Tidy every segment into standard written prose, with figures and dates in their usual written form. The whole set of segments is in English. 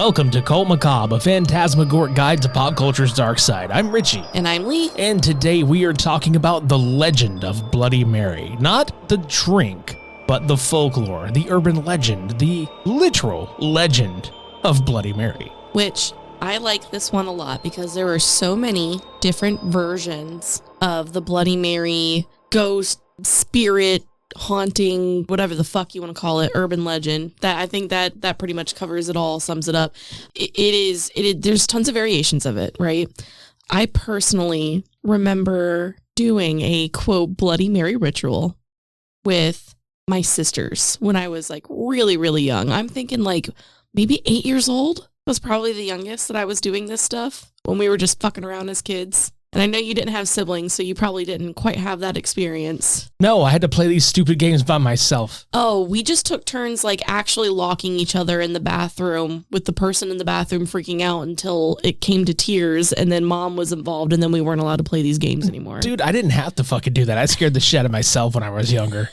Welcome to Cult Macabre, a phantasmagoric guide to pop culture's dark side. I'm Richie. And I'm Lee. And today we are talking about the legend of Bloody Mary. Not the drink, but the folklore, the urban legend, the literal legend of Bloody Mary. Which I like this one a lot because there are so many different versions of the Bloody Mary ghost, spirit, haunting, whatever the fuck you want to call it, urban legend. That I think that pretty much covers it all, sums it up. There's tons of variations of it, right? I personally remember doing a quote Bloody Mary ritual with my sisters when I was like really, really young. I'm thinking like maybe 8 years old was probably the youngest that I was doing this stuff when we were just fucking around as kids. And I know you didn't have siblings, so you probably didn't quite have that experience. No, I had to play these stupid games by myself. Oh, we just took turns like actually locking each other in the bathroom with the person in the bathroom freaking out until it came to tears, and then mom was involved, and then we weren't allowed to play these games anymore. Dude, I didn't have to fucking do that. I scared the shit out of myself when I was younger.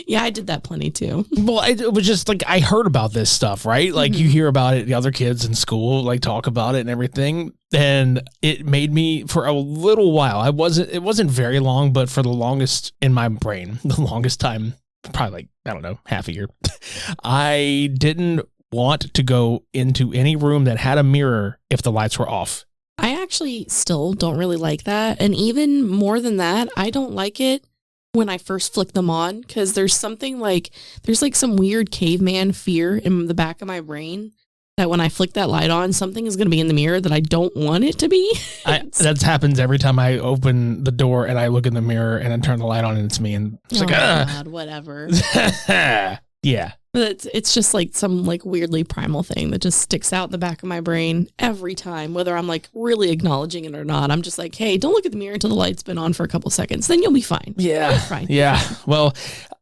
Yeah, I did that plenty too. Well, it was just like I heard about this stuff, right? Like you hear about it, the other kids in school like talk about it and everything. And it made me for a little while. It wasn't very long, but for the longest in my brain, the longest time, probably like, I don't know, half a year. I didn't want to go into any room that had a mirror if the lights were off. I actually still don't really like that. And even more than that, I don't like it when I first flick them on, because there's some weird caveman fear in the back of my brain that when I flick that light on, something is going to be in the mirror that I don't want it to be. That happens every time I open the door and I look in the mirror and I turn the light on and it's me, and it's God, whatever. Yeah. But it's just like some like weirdly primal thing that just sticks out in the back of my brain every time, whether I'm like really acknowledging it or not. I'm just like, hey, don't look at the mirror until the light's been on for a couple seconds. Then you'll be fine. Yeah. You're fine. Yeah. Well,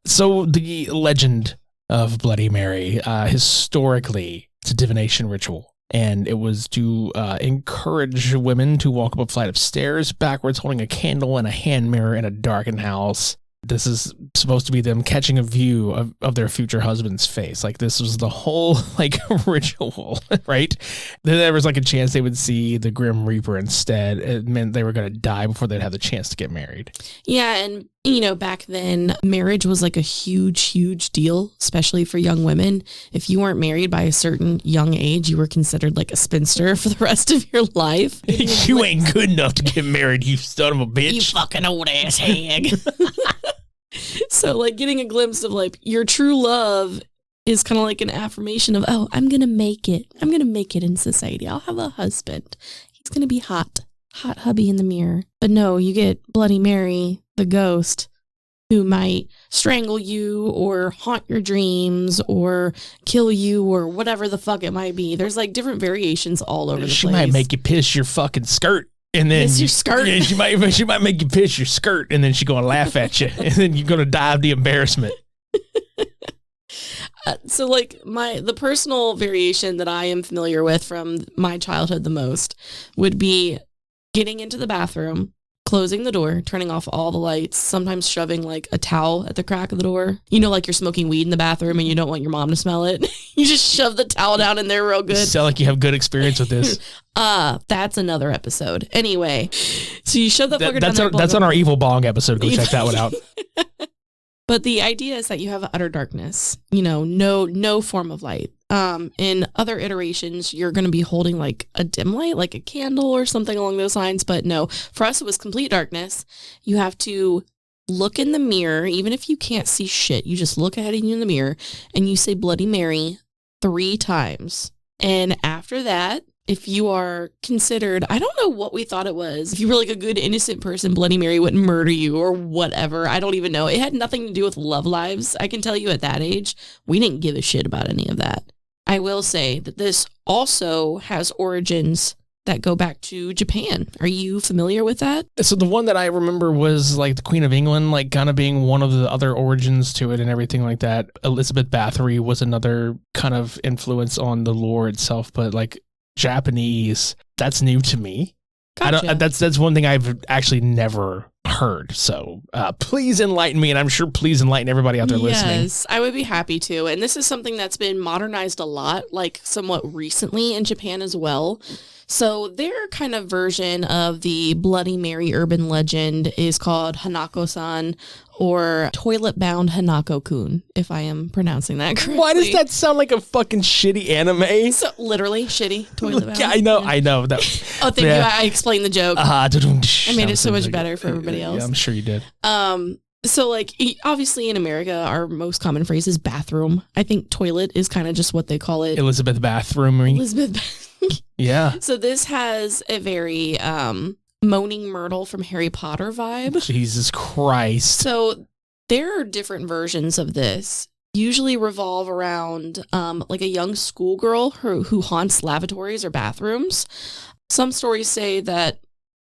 so the legend of Bloody Mary, historically, it's a divination ritual. And it was to encourage women to walk up a flight of stairs backwards, holding a candle and a hand mirror in a darkened house. This is supposed to be them catching a view of their future husband's face. Like, this was the whole, like, ritual, right? Then there was, like, a chance they would see the Grim Reaper instead. It meant they were going to die before they'd have the chance to get married. Yeah, and, you know, back then, marriage was, like, a huge, huge deal, especially for young women. If you weren't married by a certain young age, you were considered, like, a spinster for the rest of your life. You ain't good enough to get married, you son of a bitch. You fucking old-ass hag. So, like, getting a glimpse of, like, your true love is kind of like an affirmation of, oh, I'm going to make it. I'm going to make it in society. I'll have a husband. He's going to be hot hubby in the mirror. But no, you get Bloody Mary, the ghost, who might strangle you or haunt your dreams or kill you or whatever the fuck it might be. There's, like, different variations all over the place. She might make you piss your fucking skirt. And then your skirt. Yeah, she might make you piss your skirt, and then she's gonna laugh at you, and then you're gonna die of the embarrassment. So, like, the personal variation that I am familiar with from my childhood the most would be getting into the bathroom, closing the door, turning off all the lights, sometimes shoving like a towel at the crack of the door. You know, like you're smoking weed in the bathroom and you don't want your mom to smell it. You just shove the towel down in there real good. You sound like you have good experience with this. That's another episode. Anyway, so you shove the fucker down there. That's on our Evil Bong episode. Go check that one out. But the idea is that you have utter darkness, you know, no form of light. In other iterations, you're going to be holding like a dim light, like a candle or something along those lines. But no, for us, it was complete darkness. You have to look in the mirror, even if you can't see shit. You just look ahead of you in the mirror and you say Bloody Mary 3 times. And after that, if you are considered, I don't know what we thought it was. If you were like a good, innocent person, Bloody Mary wouldn't murder you or whatever. I don't even know. It had nothing to do with love lives. I can tell you at that age, we didn't give a shit about any of that. I will say that this also has origins that go back to Japan. Are you familiar with that? So the one that I remember was like the Queen of England, like kind of being one of the other origins to it and everything like that. Elizabeth Bathory was another kind of influence on the lore itself, but like Japanese, that's new to me. Gotcha. That's one thing I've actually never heard. So please enlighten me, and I'm sure please enlighten everybody out there listening. Yes, I would be happy to. And this is something that's been modernized a lot, like somewhat recently in Japan as well. So their kind of version of the Bloody Mary urban legend is called Hanako-san, or toilet-bound Hanako-kun, if I am pronouncing that correctly. Why does that sound like a fucking shitty anime? So literally shitty toilet-bound. Yeah, I know. That, oh, thank you. I explained the joke. I made it so much better for everybody else. Yeah, I'm sure you did. So like obviously in America, our most common phrase is bathroom. I think toilet is kind of just what they call it. Elizabeth Bathroomery. Elizabeth. Yeah. So this has a very Moaning Myrtle from Harry Potter vibe. Jesus Christ. So there are different versions of this. Usually revolve around like a young schoolgirl who haunts lavatories or bathrooms. Some stories say that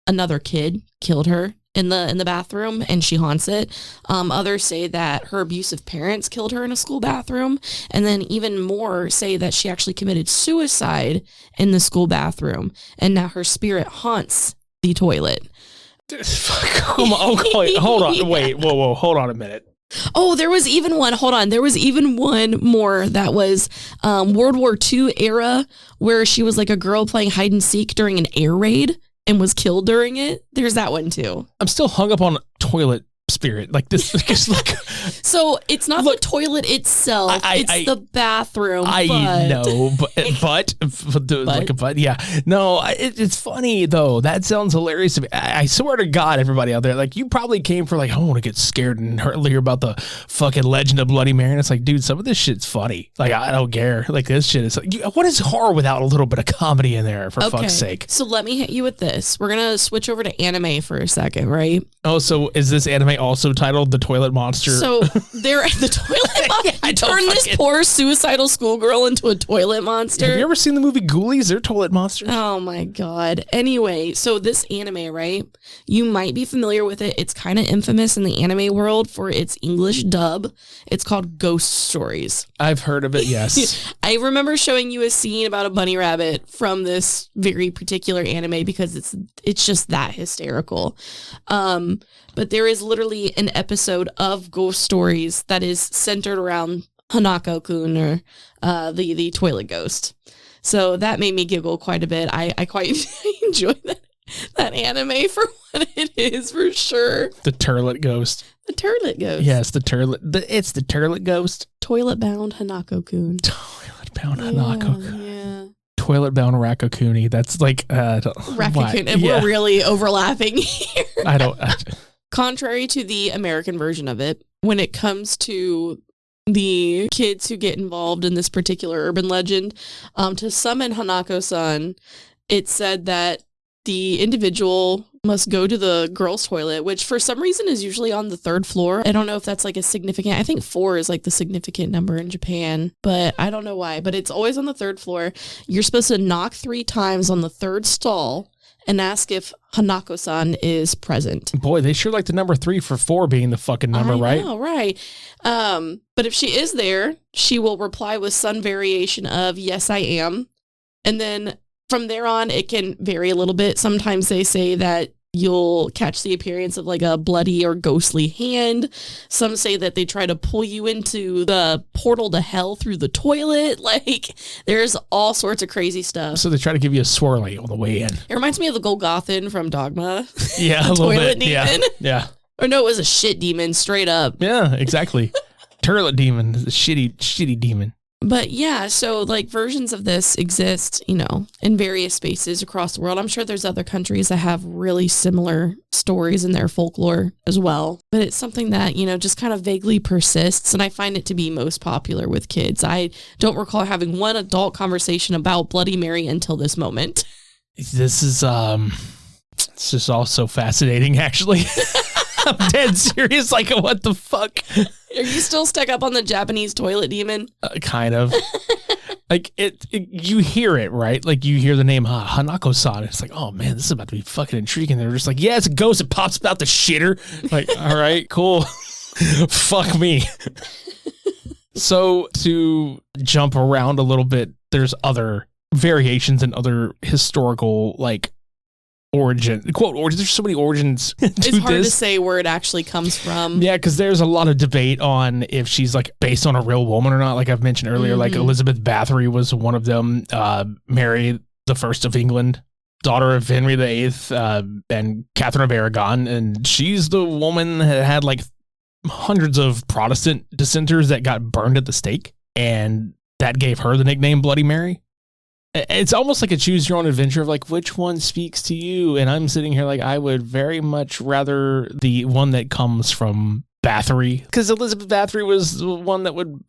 another kid killed her in the bathroom and she haunts it. Others say that her abusive parents killed her in a school bathroom. And then even more say that she actually committed suicide in the school bathroom. And now her spirit haunts the toilet. Come on. Okay, hold on. Wait. Whoa. Hold on a minute. Oh, there was even one. Hold on. There was even one more that was World War II era where she was like a girl playing hide and seek during an air raid and was killed during it. There's that one too. I'm still hung up on toilet spirit. Like this. So it's not the toilet itself. It's the bathroom. I know, but yeah. No, it's funny though. That sounds hilarious to me. I swear to God, everybody out there, like you probably came for like, I want to get scared and hear about the fucking legend of Bloody Mary. And it's like, dude, some of this shit's funny. Like I don't care. Like this shit is like, what is horror without a little bit of comedy in there? For fuck's sake. So let me hit you with this. We're gonna switch over to anime for a second, right? Oh, so is this anime also titled The Toilet Monster? So they're the toilet monster. I turn this poor suicidal schoolgirl into a toilet monster. Have you ever seen the movie Ghoulies? They're toilet monsters. Oh my God. Anyway, so this anime, right? You might be familiar with it. It's kind of infamous in the anime world for its English dub. It's called Ghost Stories. I've heard of it, yes. I remember showing you a scene about a bunny rabbit from this very particular anime because it's just that hysterical. But there is literally an episode of Ghost Stories that is centered around Hanako-kun, or the toilet ghost. So that made me giggle quite a bit. I quite enjoy that anime for what it is, for sure. The turlet ghost. The turlet ghost. Yes, the turlet. It's the turlet ghost. Toilet-bound Hanako-kun. Toilet-bound Hanako-kun. Yeah. Toilet-bound Rakakuni. That's like... Rakakuni. And we're really overlapping here. I don't... Contrary to the American version of it, when it comes to the kids who get involved in this particular urban legend, to summon Hanako-san, it said that the individual must go to the girls' toilet, which for some reason is usually on the third floor. I don't know if that's like a significant, I think 4 is like the significant number in Japan, but I don't know why, but it's always on the third floor. You're supposed to knock 3 times on the third stall and ask if Hanako-san is present. Boy, they sure like the number 3 for 4 being the fucking number, right? I know, right. But if she is there, she will reply with some variation of, yes, I am. And then from there on, it can vary a little bit. Sometimes they say that you'll catch the appearance of like a bloody or ghostly hand. Some say that they try to pull you into the portal to hell through the toilet. Like, there's all sorts of crazy stuff. So they try to give you a swirly on the way in. It reminds me of the Golgothan from Dogma. Yeah, a little bit. Demon. Yeah. Or no, it was a shit demon, straight up. Yeah, exactly. Turlet demon, the shitty demon. But yeah, so like versions of this exist, in various spaces across the world. I'm sure there's other countries that have really similar stories in their folklore as well. But it's something that, just kind of vaguely persists. And I find it to be most popular with kids. I don't recall having one adult conversation about Bloody Mary until this moment. This is, it's just all so fascinating, actually. I'm dead serious. Like, what the fuck? Are you still stuck up on the Japanese toilet demon? Kind of. Like, you hear it, right? Like, you hear the name Hanako-san. It's like, oh, man, this is about to be fucking intriguing. They're just like, yeah, it's a ghost. It pops out the shitter. Like, all right, cool. Fuck me. So, to jump around a little bit, there's other variations and other historical, like, origin, quote, origin. There's so many origins to It's hard this. to say where it actually comes from. Yeah, because there's a lot of debate on if she's like based on a real woman or not. Like I've mentioned earlier, like Elizabeth Bathory was one of them. Mary the First of England, daughter of Henry VIII, and Catherine of Aragon, and she's the woman that had like hundreds of Protestant dissenters that got burned at the stake, and that gave her the nickname Bloody Mary. It's almost like a choose your own adventure of like, which one speaks to you? And I'm sitting here like, I would very much rather the one that comes from Bathory, because Elizabeth Bathory was the one that would,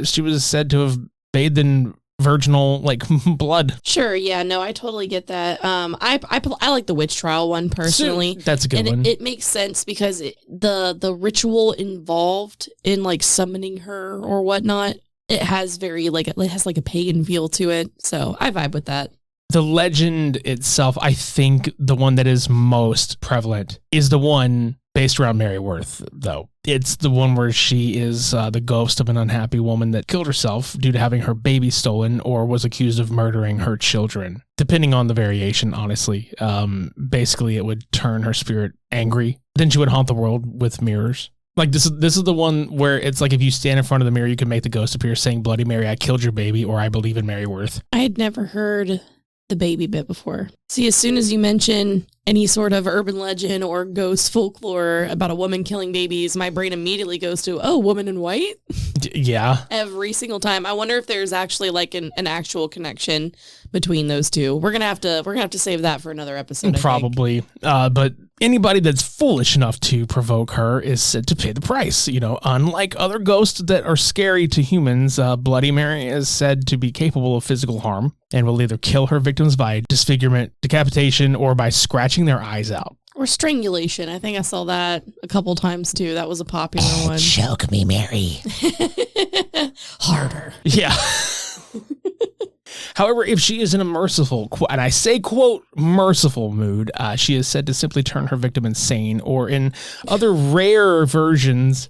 she was said to have bathed in virginal like blood. Sure, yeah, no, I totally get that. I like the witch trial one personally. So, that's a good one. It makes sense because the ritual involved in like summoning her or whatnot, it has a pagan feel to it. So I vibe with that. The legend itself, I think the one that is most prevalent is the one based around Mary Worth, though. It's the one where she is the ghost of an unhappy woman that killed herself due to having her baby stolen or was accused of murdering her children. Depending on the variation, honestly. Basically, it would turn her spirit angry. Then she would haunt the world with mirrors. Like this is the one where it's like if you stand in front of the mirror, you can make the ghost appear saying, "Bloody Mary, I killed your baby," or "I believe in Mary Worth." I had never heard the baby bit before. See, as soon as you mention any sort of urban legend or ghost folklore about a woman killing babies, my brain immediately goes to, oh, woman in white? Yeah. Every single time. I wonder if there's actually like an actual connection between those two. We're gonna have to save that for another episode. Probably. But anybody that's foolish enough to provoke her is said to pay the price. Unlike other ghosts that are scary to humans, Bloody Mary is said to be capable of physical harm and will either kill her victims by disfigurement, decapitation, or by scratching their eyes out. Or strangulation. I think I saw that a couple times too. That was a popular one. Choke me, Mary. Harder. Yeah. However, if she is in a merciful, and I say, quote, merciful mood, she is said to simply turn her victim insane, or in other rare versions,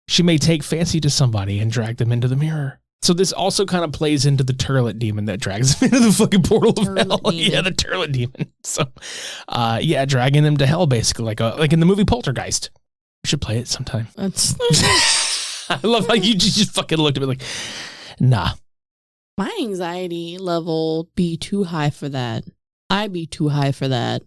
she may take fancy to somebody and drag them into the mirror. So this also kind of plays into the turlet demon that drags them into the fucking portal of hell. Demon. Yeah, the turlet demon. So, dragging them to hell, basically, like in the movie Poltergeist. We should play it sometime. I love how you just fucking looked at me like, nah. My anxiety level be too high for that. I be too high for that.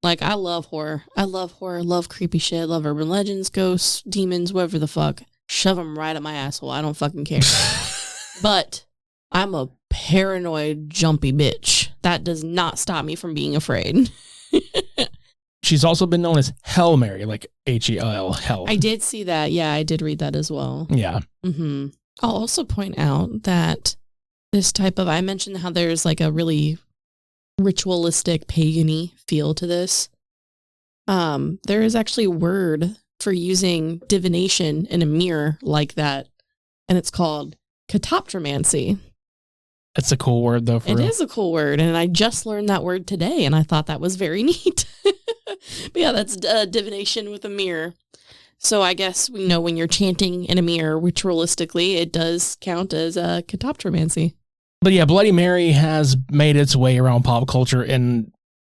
Like, I love horror. I love creepy shit. Love urban legends, ghosts, demons, whatever the fuck. Shove them right up my asshole. I don't fucking care. But I'm a paranoid, jumpy bitch. That does not stop me from being afraid. She's also been known as Hell Mary, like Hell, hell. I did see that. Yeah, I did read that as well. Yeah. Mm-hmm. I'll also point out that this type of, I mentioned how there's like a really ritualistic, pagan-y feel to this. There is actually a word for using divination in a mirror like that, and it's called catoptromancy. That's a cool word, though. It is a cool word, and I just learned that word today, and I thought that was very neat. But yeah, that's divination with a mirror. So I guess we know when you're chanting in a mirror ritualistically, it does count as catoptromancy. But yeah, Bloody Mary has made its way around pop culture in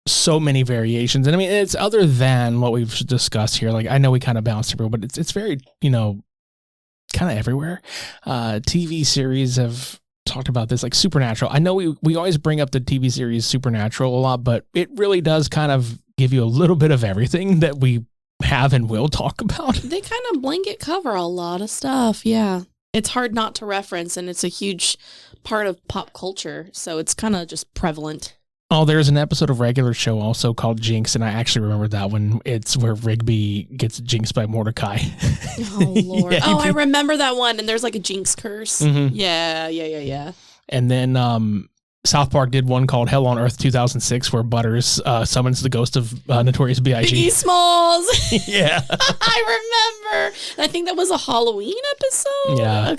so many variations. And I mean, it's other than what we've discussed here. Like, I know we kind of bounced through, but it's very, kind of everywhere. TV series have talked about this, like Supernatural. I know we always bring up the TV series Supernatural a lot, but it really does kind of give you a little bit of everything that we have and will talk about. They kind of blanket cover a lot of stuff. Yeah. It's hard not to reference, and it's a huge part of pop culture. So it's kind of just prevalent. Oh, there's an episode of regular show also called Jinx, and I actually remember that one. It's where Rigby gets jinxed by Mordecai. Oh, Lord. Yeah, I remember that one, and there's like a jinx curse. Mm-hmm. Yeah. And then South Park did one called Hell on Earth 2006, where Butters summons the ghost of Notorious B.I.G. Biggie Smalls. Yeah. I remember. I think that was a Halloween episode. Yeah.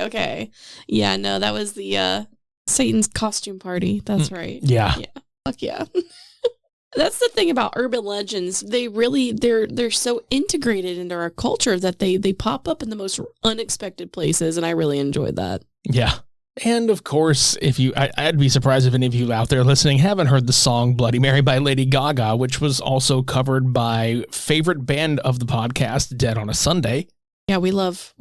Okay. Yeah, no, that was the Satan's costume party. That's right. Yeah. Fuck yeah. That's the thing about urban legends. They really, they're so integrated into our culture that they pop up in the most unexpected places, and I really enjoyed that. Yeah. And of course, I'd be surprised if any of you out there listening haven't heard the song Bloody Mary by Lady Gaga, which was also covered by favorite band of the podcast, Dead on a Sunday. Yeah, we love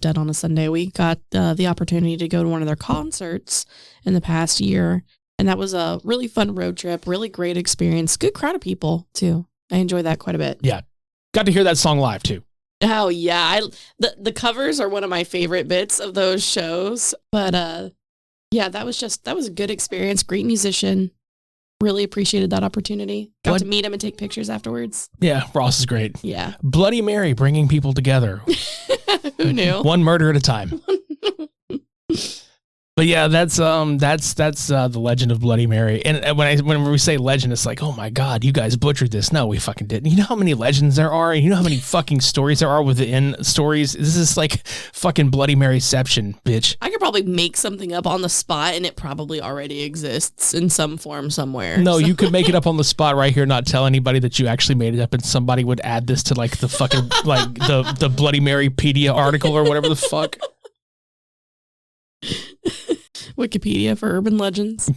Dead on a Sunday. We got the opportunity to go to one of their concerts in the past year, and that was a really fun road trip, really great experience. Good crowd of people, too. I enjoyed that quite a bit. Yeah. Got to hear that song live, too. Oh, yeah. The covers are one of my favorite bits of those shows. But, yeah, that was a good experience. Great musician. Really appreciated that opportunity. Got to meet him and take pictures afterwards. Yeah, Ross is great. Yeah. Bloody Mary bringing people together. Who knew? One murder at a time. But yeah, that's the legend of Bloody Mary. And when we say legend, it's like, oh my God, you guys butchered this. No, we fucking didn't. You know how many legends there are? You know how many fucking stories there are within stories? This is like fucking Bloody Maryception, bitch. I could probably make something up on the spot, and it probably already exists in some form somewhere. No, you could make it up on the spot right here, not tell anybody that you actually made it up, and somebody would add this to like the fucking like the Bloody Marypedia article or whatever the fuck. Wikipedia for urban legends.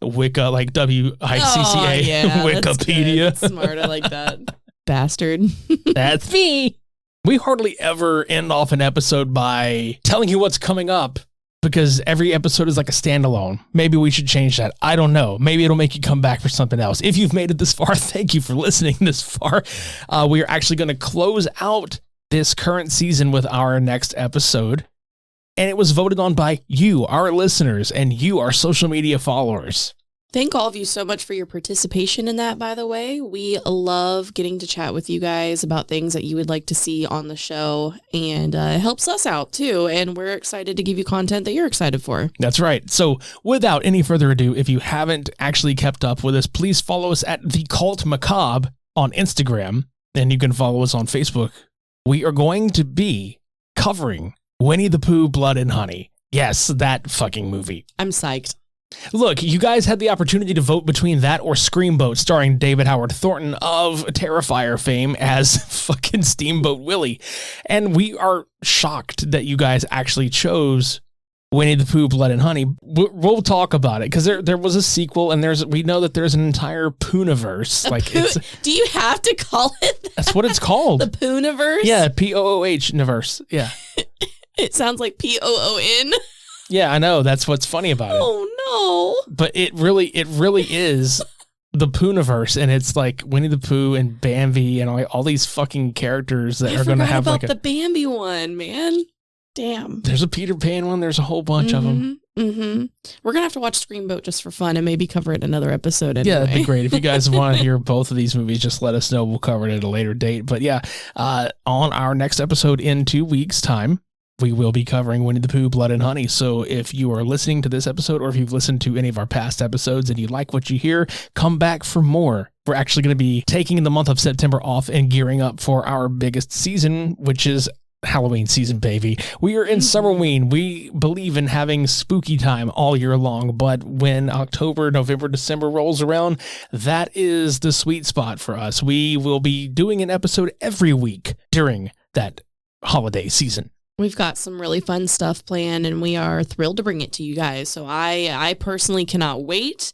Wicca, like WICCA. Oh, yeah, Wikipedia. That's smart. I like that. Bastard. That's me. We hardly ever end off an episode by telling you what's coming up because every episode is like a standalone. Maybe we should change that. I don't know. Maybe it'll make you come back for something else. If you've made it this far, thank you for listening this far. We are actually going to close out this current season with our next episode. And it was voted on by you, our listeners, and you, our social media followers. Thank all of you so much for your participation in that, by the way. We love getting to chat with you guys about things that you would like to see on the show, and it helps us out, too. And we're excited to give you content that you're excited for. That's right. So without any further ado, if you haven't actually kept up with us, please follow us at The Cult Macabre on Instagram, and you can follow us on Facebook. We are going to be covering Winnie the Pooh, Blood and Honey. Yes, that fucking movie. I'm psyched. Look, you guys had the opportunity to vote between that or Screamboat, starring David Howard Thornton of Terrifier fame as fucking Steamboat Willie. And we are shocked that you guys actually chose Winnie the Pooh, Blood and Honey. We'll talk about it because there was a sequel, and we know that there's an entire Poohniverse. Do you have to call it that? That's what it's called. The Poohniverse? Yeah, Poohniverse. Yeah. It sounds like POON. Yeah, I know. That's what's funny about it. Oh, no. But it really is the Poohniverse, and it's like Winnie the Pooh and Bambi and all these fucking characters that are going to have like the Bambi one, man. Damn. There's a Peter Pan one. There's a whole bunch of them. Mm-hmm. We're going to have to watch Screamboat just for fun and maybe cover it in another episode anyway. Yeah, that'd be great. If you guys want to hear both of these movies, just let us know. We'll cover it at a later date. But yeah, on our next episode in 2 weeks' time, we will be covering Winnie the Pooh, Blood and Honey. So if you are listening to this episode, or if you've listened to any of our past episodes and you like what you hear, come back for more. We're actually going to be taking the month of September off and gearing up for our biggest season, which is Halloween season, baby. We are in Summerween. We believe in having spooky time all year long, but when October, November, December rolls around, that is the sweet spot for us. We will be doing an episode every week during that holiday season. We've got some really fun stuff planned, and we are thrilled to bring it to you guys. So I personally cannot wait.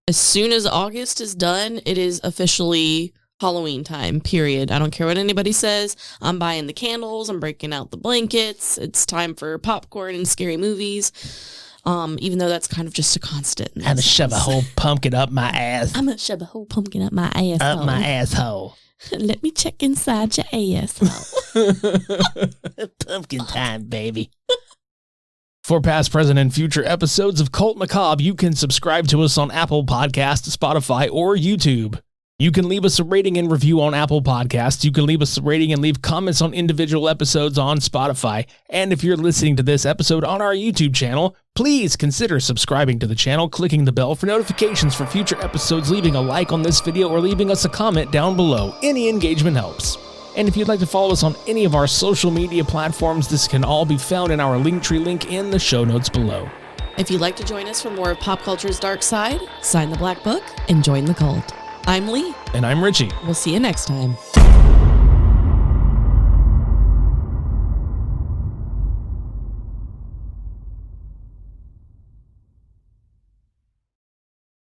As soon as August is done, it is officially Halloween time, period. I don't care what anybody says. I'm buying the candles. I'm breaking out the blankets. It's time for popcorn and scary movies. Even though that's kind of just a constant. I'm going to shove a whole pumpkin up my ass. I'm going to shove a whole pumpkin up my asshole. Up my asshole. Let me check inside your asshole. Pumpkin time, baby. For past, present, and future episodes of Cult Macabre, you can subscribe to us on Apple Podcasts, Spotify, or YouTube. You can leave us a rating and review on Apple Podcasts. You can leave us a rating and leave comments on individual episodes on Spotify. And if you're listening to this episode on our YouTube channel, please consider subscribing to the channel, clicking the bell for notifications for future episodes, leaving a like on this video, or leaving us a comment down below. Any engagement helps. And if you'd like to follow us on any of our social media platforms, this can all be found in our Linktree link in the show notes below. If you'd like to join us for more of pop culture's dark side, sign the black book and join the cult. I'm Lee. And I'm Richie. We'll see you next time.